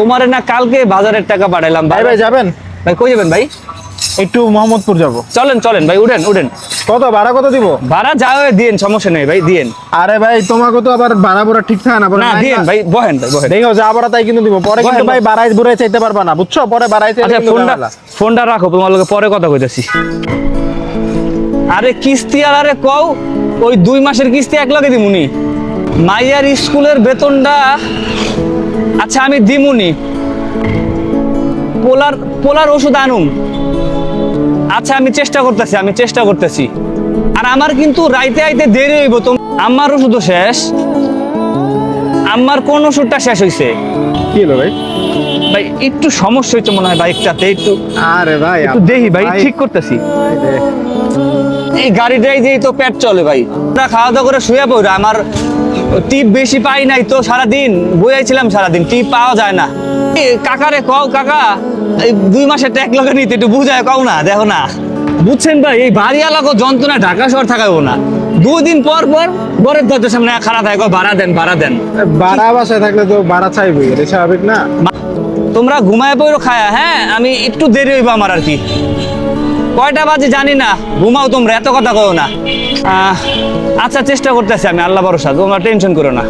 তোমারে না কালকে বাজারের টাকা পাঠাইলাম ভাই ভাই যাবেন? ভাই কই যাবেন ভাই? একটু মোহাম্মদপুর যাব। চলেন চলেন ভাই, উঠেন উঠেন। কত ভাড়া কত দিব? ভাড়া যাও দিন, সমস্যা নেই ভাই, দিন। আরে ভাই তোমাকে তো আবার ভাড়া ভরা ঠিক থাকে না। না দিন ভাই, বহেন ভাই বহেন। দেখো যা ভাড়া তাই কিন্তু দিব, পরে কিন্তু ভাই বাড়াই বুড়াই চাইতে পারবা না, বুঝছো? পরে বাড়াই চাইলে আচ্ছা কিন্তু ফোনটা ঝামেলা। ফোনটা রাখো, তোমার লগে পরে কথা কইতাছি। আরে কিস্তি আর আরে কও, ওই 2 মাসের কিস্তি এক লগে দিমুনি। মাইয়ার স্কুলের বেতনটা আচ্ছা আমি দিমুনি। পোলার পোলার ওষুধ আনুম। আচ্ছা আমি চেষ্টা করতেছি। আর আমার কিন্তু রাইতে আইতে দেরি হইব। আমার ওষুধও শেষ, আমার কোন ওষুধটা শেষ হইছে? কি হলো ভাই? ভাই একটু সমস্যা হইছে মনে হয় বাইকটাতে, একটু আরে ভাই একটু দেখি ভাই, ঠিক করতেছি। এই গাড়িটাই দিয়েই তো পেট চলে ভাই। আমরা খাওয়া দাওয়া করে শুয়ে পড়ি, আমার টিপ বেশি পাই নাই তো, সারাদিন বইয়াছিলাম, সারাদিন টিপ পাওয়া যায় না। কাকারে কও, কাকা এই 2 মাসের ট্যাগ লগে নিতে একটু বুঝায় কও না, দেখো না। বুঝছেন ভাই, এই বাড়ি এলাকা যন্ত্রণা ঢাকা শহর থাকাবো না। 2 দিন পর পর বরের দরজার সামনে খারাপ থাকে, ভাড়া দেন ভাড়া দেন। ভাড়া বাসায় থাকলে তো ভাড়া চাইবই, এটা স্বাভাবিক না? তোমরা ঘুমায় পড়ো খায়া, হ্যাঁ আমি একটু দেরি হইব আমার আর কি। কয়টা বাজে জানি না, ঘুমাও তোমরা, এত কথা কও না। আচ্ছা চেষ্টা করতেছি আমি, আল্লাহ ভরসা, তোমরা টেনশন করো না।